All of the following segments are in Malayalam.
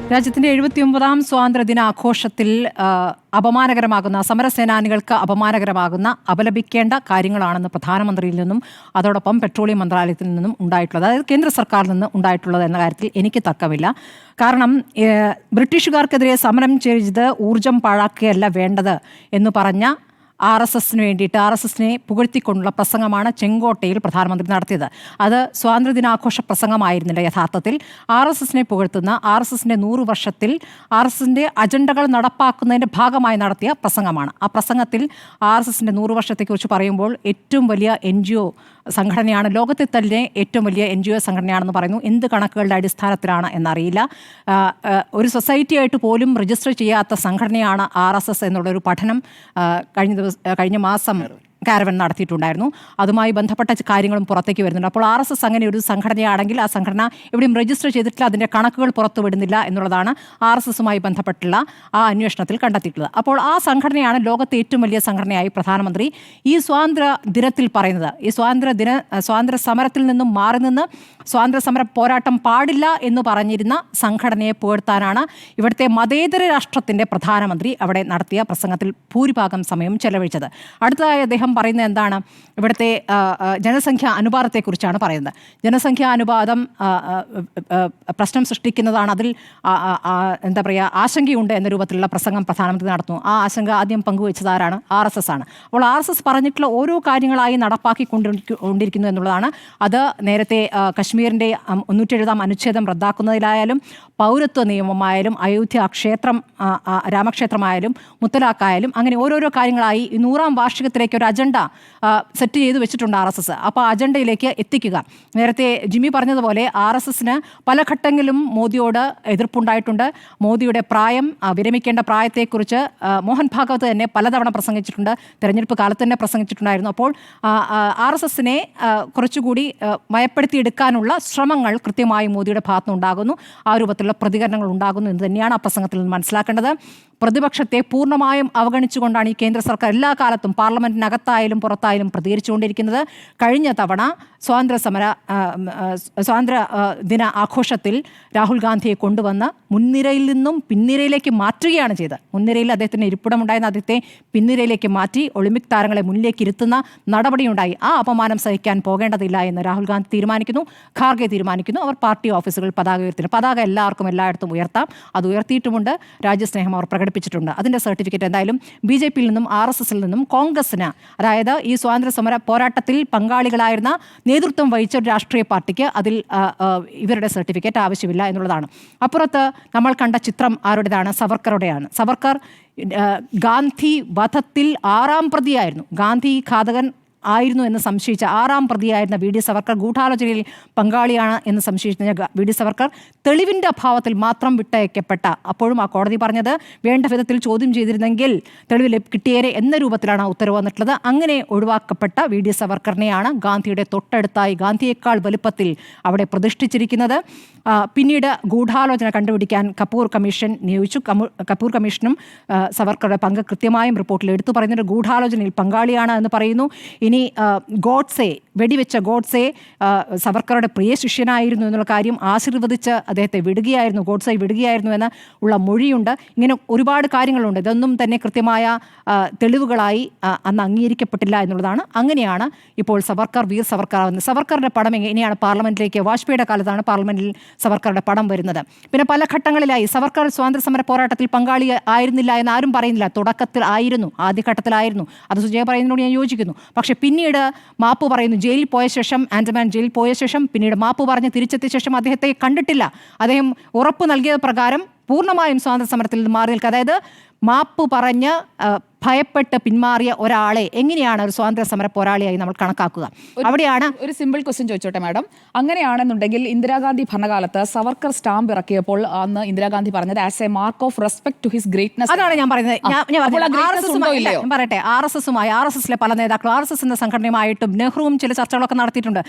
രാജ്യത്തിന്റെ 79ാം സ്വാതന്ത്ര്യദിന ആഘോഷത്തിൽ അപമാനകരമാകുന്ന സമരസേനാനികൾക്ക് അപമാനകരമാകുന്ന അപലപിക്കേണ്ട കാര്യങ്ങളാണെന്ന് പ്രധാനമന്ത്രിയിൽ നിന്നും അതോടൊപ്പം പെട്രോളിയം മന്ത്രാലയത്തിൽ നിന്നും ഉണ്ടായിട്ടുള്ളത്, അതായത് കേന്ദ്ര സർക്കാരിൽ നിന്ന് ഉണ്ടായിട്ടുള്ളത് എന്ന കാര്യത്തിൽ എനിക്ക് തർക്കമില്ല. കാരണം ബ്രിട്ടീഷുകാർക്കെതിരെ സമരം ചെയ്ത് ഊർജം പാഴാക്കുകയല്ല വേണ്ടത് എന്ന് പറഞ്ഞ RSSന് വേണ്ടിയിട്ട് RSSനെ പുകഴ്ത്തിക്കൊണ്ടുള്ള പ്രസംഗമാണ് ചെങ്കോട്ടയിൽ പ്രധാനമന്ത്രി നടത്തിയത്. അത് സ്വാതന്ത്ര്യദിനാഘോഷ പ്രസംഗമായിരുന്നില്ല. യഥാർത്ഥത്തിൽ RSSനെ പുകഴ്ത്തുന്ന RSSന്റെ 100 വർഷത്തിൽ RSSന്റെ അജണ്ടകൾ നടപ്പാക്കുന്നതിൻ്റെ ഭാഗമായി നടത്തിയ പ്രസംഗമാണ്. ആ പ്രസംഗത്തിൽ RSSന്റെ 100 വർഷത്തെക്കുറിച്ച് പറയുമ്പോൾ ഏറ്റവും വലിയ NGO സംഘടനയാണ്, ലോകത്തെ തന്നെ ഏറ്റവും വലിയ NGO സംഘടനയാണെന്ന് പറയുന്നു. എന്ത് കണക്കുകളുടെ അടിസ്ഥാനത്തിലാണ് എന്നറിയില്ല. ഒരു സൊസൈറ്റിയായിട്ട് പോലും രജിസ്റ്റർ ചെയ്യാത്ത സംഘടനയാണ് RSS എന്നുള്ളൊരു പഠനം കഴിഞ്ഞ മാസം കാരവൻ നടത്തിയിട്ടുണ്ടായിരുന്നു. അതുമായി ബന്ധപ്പെട്ട കാര്യങ്ങളും പുറത്തേക്ക് വരുന്നുണ്ട്. അപ്പോൾ RSS അങ്ങനെ ഒരു സംഘടനയാണെങ്കിൽ ആ സംഘടന എവിടെയും രജിസ്റ്റർ ചെയ്തിട്ടില്ല, അതിൻ്റെ കണക്കുകൾ പുറത്തു വിടുന്നില്ല എന്നുള്ളതാണ് RSSുമായി ബന്ധപ്പെട്ടുള്ള ആ അന്വേഷണത്തിൽ കണ്ടെത്തിയിട്ടുള്ളത്. അപ്പോൾ ആ സംഘടനയാണ് ലോകത്തെ ഏറ്റവും വലിയ സംഘടനയായി പ്രധാനമന്ത്രി ഈ സ്വാതന്ത്ര്യ ദിനത്തിൽ പറയുന്നത്. ഈ സ്വാതന്ത്ര്യ സമരത്തിൽ നിന്നും മാറി നിന്ന് സ്വാതന്ത്ര്യ സമര പോരാട്ടം പാടില്ല എന്ന് പറഞ്ഞിരുന്ന സംഘടനയെ പുകഴ്ത്താനാണ് ഇവിടുത്തെ മതേതര രാഷ്ട്രത്തിൻ്റെ പ്രധാനമന്ത്രി അവിടെ നടത്തിയ പ്രസംഗത്തിൽ ഭൂരിഭാഗം സമയം ചെലവഴിച്ചത്. അടുത്തതായി അദ്ദേഹം പറയുന്നത് എന്താണ്? ഇവിടുത്തെ ജനസംഖ്യാ അനുപാതത്തെക്കുറിച്ചാണ് പറയുന്നത്. ജനസംഖ്യാ അനുപാതം പ്രശ്നം സൃഷ്ടിക്കുന്നതാണ്, അതിൽ എന്താ പറയുക, ആശങ്കയുണ്ട് എന്ന രൂപത്തിലുള്ള പ്രസംഗം പ്രധാനമന്ത്രി നടത്തുന്നു. ആ ആശങ്ക ആദ്യം പങ്കുവെച്ചതാരാണ്? RSS ആണ്. അപ്പോൾ RSS പറഞ്ഞിട്ടുള്ള ഓരോ കാര്യങ്ങളായി നടപ്പാക്കിക്കൊണ്ടിരിക്കുന്നു എന്നുള്ളതാണ്. അത് നേരത്തെ കശ്മീരിൻ്റെ 170 അനുച്ഛേദം റദ്ദാക്കുന്നതിലായാലും പൗരത്വ നിയമമായാലും അയോധ്യ ക്ഷേത്രം രാമക്ഷേത്രമായാലും മുത്തലാഖായാലും അങ്ങനെ ഓരോരോ കാര്യങ്ങളായി 100ാം വാർഷികത്തിലേക്ക് ഒരു അജണ്ട സെറ്റ് ചെയ്ത് വെച്ചിട്ടുണ്ട് RSS. അപ്പോൾ ആ അജണ്ടയിലേക്ക് എത്തിക്കുക. നേരത്തെ ജിമ്മി പറഞ്ഞതുപോലെ RSSന് പല ഘട്ടങ്ങളിലും മോദിയോട് എതിർപ്പുണ്ടായിട്ടുണ്ട്. മോദിയുടെ പ്രായം, വിരമിക്കേണ്ട പ്രായത്തെക്കുറിച്ച് മോഹൻ ഭാഗവത് തന്നെ പലതവണ പ്രസംഗിച്ചിട്ടുണ്ട്, തെരഞ്ഞെടുപ്പ് കാലത്ത് തന്നെ പ്രസംഗിച്ചിട്ടുണ്ടായിരുന്നു. അപ്പോൾ RSSനെ കുറച്ചുകൂടി മയപ്പെടുത്തിയെടുക്കാനുള്ള ശ്രമങ്ങൾ കൃത്യമായി മോദിയുടെ ഭാഗത്തുനിന്നുണ്ടാകുന്നു. ആ രൂപത്തിലുള്ള പ്രതികരണങ്ങൾ ഉണ്ടാകുന്നു എന്ന് തന്നെയാണ് ആ പ്രസംഗത്തിൽ നിന്ന് മനസ്സിലാക്കേണ്ടത്. പ്രതിപക്ഷത്തെ പൂർണ്ണമായും അവഗണിച്ചുകൊണ്ടാണ് ഈ കേന്ദ്ര സർക്കാർ എല്ലാ കാലത്തും പാർലമെന്റിനകത്തായാലും പുറത്തായാലും പ്രതികരിച്ചുകൊണ്ടിരിക്കുന്നത്. കഴിഞ്ഞ തവണ സ്വാതന്ത്ര്യ ദിന ആഘോഷത്തിൽ രാഹുൽ ഗാന്ധിയെ കൊണ്ടുവന്ന് മുൻനിരയിൽ നിന്നും പിൻനിരയിലേക്ക് മാറ്റുകയാണ് ചെയ്തത്. മുൻനിരയിൽ അദ്ദേഹത്തിന് ഇരിപ്പിടമുണ്ടായിരുന്ന അദ്ദേഹത്തെ പിൻനിരയിലേക്ക് മാറ്റി ഒളിമ്പിക് താരങ്ങളെ മുന്നിലേക്ക് ഇരുത്തുന്ന നടപടിയുണ്ടായി. ആ അപമാനം സഹിക്കാൻ പോകേണ്ടതില്ല എന്ന് രാഹുൽ ഗാന്ധി തീരുമാനിക്കുന്നു, ഖാർഗെ തീരുമാനിക്കുന്നു. അവർ പാർട്ടി ഓഫീസുകൾ പതാക ഉയർത്തുന്നു. പതാക എല്ലാവർക്കും എല്ലായിടത്തും ഉയർത്താം, അത് ഉയർത്തിയിട്ടുമുണ്ട്. രാജ്യസ്നേഹം അവർ പ്രകടിപ്പിച്ചിട്ടുണ്ട്. അതിൻ്റെ സർട്ടിഫിക്കറ്റ് എന്തായാലും BJPയിൽ നിന്നും RSSൽ നിന്നും കോൺഗ്രസിന്, അതായത് ഈ സ്വാതന്ത്ര്യ സമര പോരാട്ടത്തിൽ പങ്കാളികളായിരുന്ന നേതൃത്വം വഹിച്ച ഒരു രാഷ്ട്രീയ പാർട്ടിക്ക് അതിൽ ഇവരുടെ സർട്ടിഫിക്കറ്റ് ആവശ്യമില്ല എന്നുള്ളതാണ്. അപ്പുറത്ത് നമ്മൾ കണ്ട ചിത്രം ആരുടേതാണ്? സവർക്കറുടെയാണ്. സവർക്കർ ഗാന്ധി വധത്തിൽ 6ാം പ്രതിയായിരുന്നു. ഗാന്ധി ഘാതകൻ ആയിരുന്നു എന്ന് സംശയിച്ച 6ാം പ്രതിയായിരുന്ന VD സവർക്കർ ഗൂഢാലോചനയിൽ പങ്കാളിയാണ് എന്ന് സംശയിച്ച VD സവർക്കർ തെളിവിൻ്റെ അഭാവത്തിൽ മാത്രം വിട്ടയക്കപ്പെട്ട, അപ്പോഴും ആ കോടതി പറഞ്ഞത് വേണ്ട വിധത്തിൽ ചോദ്യം ചെയ്തിരുന്നെങ്കിൽ തെളിവ് കിട്ടിയേരെ എന്ന രൂപത്തിലാണ് ആ ഉത്തരവ് വന്നിട്ടുള്ളത്. അങ്ങനെ ഒഴിവാക്കപ്പെട്ട VD സവർക്കറിനെയാണ് ഗാന്ധിയുടെ തൊട്ടടുത്തായി ഗാന്ധിയേക്കാൾ വലുപ്പത്തിൽ അവിടെ പ്രതിഷ്ഠിച്ചിരിക്കുന്നത്. പിന്നീട് ഗൂഢാലോചന കണ്ടുപിടിക്കാൻ കപൂർ കമ്മീഷൻ നിയോഗിച്ചു. കപൂർ കമ്മീഷനും സവർക്കറുടെ പങ്ക് കൃത്യമായും റിപ്പോർട്ടിൽ എടുത്തു പറയുന്നുണ്ട്. ഗൂഢാലോചനയിൽ പങ്കാളിയാണ് എന്ന് പറയുന്നു. ഇനി ഗോഡ്സെ, വെടിവെച്ച ഗോഡ്സെ സവർക്കറുടെ പ്രിയ ശിഷ്യനായിരുന്നു എന്നുള്ള കാര്യം ആശീർവദിച്ച് അദ്ദേഹത്തെ വിടുകയായിരുന്നു, ഗോഡ്സെ വിടുകയായിരുന്നു എന്ന് ഉള്ള മൊഴിയുണ്ട്. ഇങ്ങനെ ഒരുപാട് കാര്യങ്ങളുണ്ട്. ഇതൊന്നും തന്നെ കൃത്യമായ തെളിവുകളായി അന്ന് അംഗീകരിക്കപ്പെട്ടില്ല എന്നുള്ളതാണ്. അങ്ങനെയാണ് ഇപ്പോൾ വീർ സവർക്കർ ആവുന്നത്. സവർക്കറുടെ പടം എങ്ങനെയാണ് പാർലമെന്റിലേക്ക്, വാജ്പേയിയുടെ കാലത്താണ് പാർലമെന്റിൽ സവർക്കറുടെ പടം വരുന്നത്. പിന്നെ പല ഘട്ടങ്ങളിലായി സവർക്കർ സ്വാതന്ത്ര്യ സമര പോരാട്ടത്തിൽ പങ്കാളി ആയിരുന്നില്ല എന്ന് ആരും പറയുന്നില്ല. തുടക്കത്തിൽ ആയിരുന്നു, ആദ്യഘട്ടത്തിലായിരുന്നു. അത് സുജയ പറയുന്നതിനോട് ഞാൻ യോജിക്കുന്നു. പക്ഷേ പിന്നീട് മാപ്പ് പറയുന്നു. ജയിലിൽ പോയ ശേഷം, ആൻഡമാൻ ജയിലിൽ പോയ ശേഷം പിന്നീട് മാപ്പ് പറഞ്ഞ് തിരിച്ചെത്തിയ ശേഷം അദ്ദേഹത്തെ കണ്ടിട്ടില്ല. അദ്ദേഹം ഉറപ്പ് നൽകിയ പ്രകാരം പൂർണ്ണമായും സ്വാതന്ത്ര്യ സമരത്തിൽ നിന്ന് മാറി നിൽക്കുക. അതായത് മാപ്പ് പറഞ്ഞ് ഭയപ്പെട്ട് പിന്മാറിയ ഒരാളെ എങ്ങനെയാണ് ഒരു സ്വാതന്ത്ര്യ സമര പോരാളിയായി നമ്മൾ കണക്കാക്കുക? അവിടെയാണ് ഒരു സിമ്പിൾ ക്വസ്റ്റ്യൻ ചോദിച്ചോട്ടെ മാഡം. അങ്ങനെയാണെന്നുണ്ടെങ്കിൽ ഇന്ദിരാഗാന്ധി ഭരണകാലത്ത് സവർക്കർ സ്റ്റാമ്പ് ഇറക്കിയപ്പോൾ അന്ന് ഇന്ദിരാഗാന്ധി പറഞ്ഞത് as A mark of respect to his greatness. അതാണ് ഞാൻ പറയുന്നത്. ഞാൻ പറയട്ടെ, RSSലെ പല നേതാക്കളും RSS എന്ന സംഘടനയുമായിട്ടും നെഹ്റുവും ചില ചർച്ചകളൊക്കെ നടത്തിയിട്ടുണ്ട്.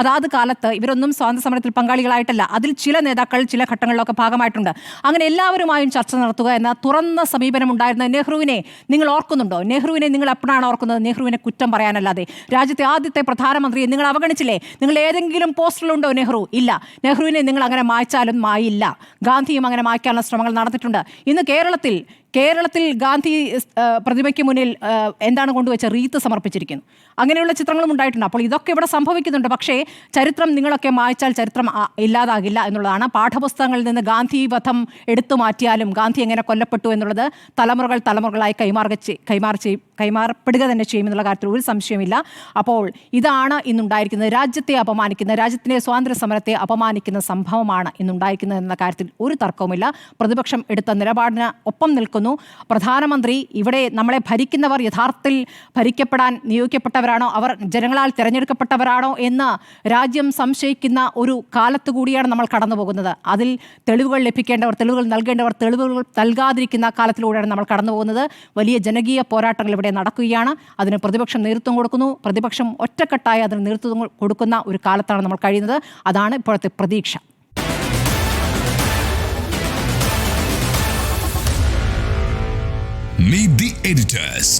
അതാത് കാലത്ത് ഇവരൊന്നും സ്വാതന്ത്ര്യ സമരത്തിൽ പങ്കാളികളായിട്ടല്ല. അതിൽ ചില നേതാക്കൾ ചില ഘട്ടങ്ങളിലൊക്കെ ഭാഗമായിട്ടുണ്ട്. അങ്ങനെ എല്ലാവരുമായും ചർച്ച നടത്തുക എന്ന തുറന്ന സമീപനം ഉണ്ടായിരുന്ന നെഹ്റുവിനെ നിങ്ങൾ നിങ്ങൾ ഓർക്കുന്നുണ്ടോ? നെഹ്റുവിനെ നിങ്ങൾ എപ്പോഴാണ് ഓർക്കുന്നത്? നെഹ്റുവിനെ കുറ്റം പറയാനല്ലാതെ. രാജ്യത്തെ ആദ്യത്തെ പ്രധാനമന്ത്രിയെ നിങ്ങൾ അവഗണിച്ചില്ലേ? നിങ്ങൾ ഏതെങ്കിലും പോസ്റ്ററിലുണ്ടോ നെഹ്റു? ഇല്ല. നെഹ്റുവിനെ നിങ്ങൾ അങ്ങനെ മായ്ച്ചാലും മായില്ല. ഗാന്ധിയും അങ്ങനെ മായ്ക്കാനുള്ള ശ്രമങ്ങൾ നടന്നിട്ടുണ്ട്. ഇന്ന് കേരളത്തിൽ ഗാന്ധി പ്രതിമയ്ക്ക് മുന്നിൽ എന്താണ് കൊണ്ടുവച്ച റീത്ത് സമർപ്പിച്ചിരിക്കുന്നു. അങ്ങനെയുള്ള ചിത്രങ്ങളും ഉണ്ടായിട്ടുണ്ട്. അപ്പോൾ ഇതൊക്കെ ഇവിടെ സംഭവിക്കുന്നുണ്ട്. പക്ഷേ ചരിത്രം നിങ്ങളൊക്കെ മായ്ച്ചാൽ ചരിത്രം ഇല്ലാതാകില്ല എന്നുള്ളതാണ്. പാഠപുസ്തകങ്ങളിൽ നിന്ന് ഗാന്ധി വധം എടുത്തു മാറ്റിയാലും ഗാന്ധി എങ്ങനെ കൊല്ലപ്പെട്ടു എന്നുള്ളത് തലമുറകളായി കൈമാറപ്പെടുക തന്നെ ചെയ്യുമെന്നുള്ള കാര്യത്തിൽ ഒരു സംശയമില്ല. അപ്പോൾ ഇതാണ് ഇന്നുണ്ടായിരിക്കുന്നത്. രാജ്യത്തെ അപമാനിക്കുന്ന, രാജ്യത്തിൻ്റെ സ്വാതന്ത്ര്യ സമരത്തെ അപമാനിക്കുന്ന സംഭവമാണ് ഇന്നുണ്ടായിരിക്കുന്നത് എന്ന കാര്യത്തിൽ ഒരു തർക്കവുമില്ല. പ്രതിപക്ഷം എടുത്ത നിലപാടിന് ഒപ്പം നിൽക്കുന്നു. പ്രധാനമന്ത്രി ഇവിടെ നമ്മളെ ഭരിക്കുന്നവർ യഥാർത്ഥത്തിൽ ഭരിക്കപ്പെടാൻ നിയോഗിക്കപ്പെട്ടവരാണോ, അവർ ജനങ്ങളാൽ തിരഞ്ഞെടുക്കപ്പെട്ടവരാണോ എന്ന് രാജ്യം സംശയിക്കുന്ന ഒരു കാലത്ത് കൂടിയാണ് നമ്മൾ കടന്നു പോകുന്നത്. അതിൽ തെളിവുകൾ ലഭിക്കേണ്ടവർ തെളിവുകൾ നൽകേണ്ടവർ തെളിവുകൾ നൽകാതിരിക്കുന്ന കാലത്തിലൂടെയാണ് നമ്മൾ കടന്നു പോകുന്നത്. വലിയ ജനകീയ പോരാട്ടങ്ങൾ ഇവിടെ നടക്കുകയാണ്. അതിന് പ്രതിപക്ഷം നേതൃത്വം കൊടുക്കുന്നു. പ്രതിപക്ഷം ഒറ്റക്കെട്ടായി അതിന് നേതൃത്വം കൊടുക്കുന്ന ഒരു കാലത്താണ് നമ്മൾ കഴിയുന്നത്. അതാണ് ഇപ്പോഴത്തെ പ്രതീക്ഷ. Meet the editors.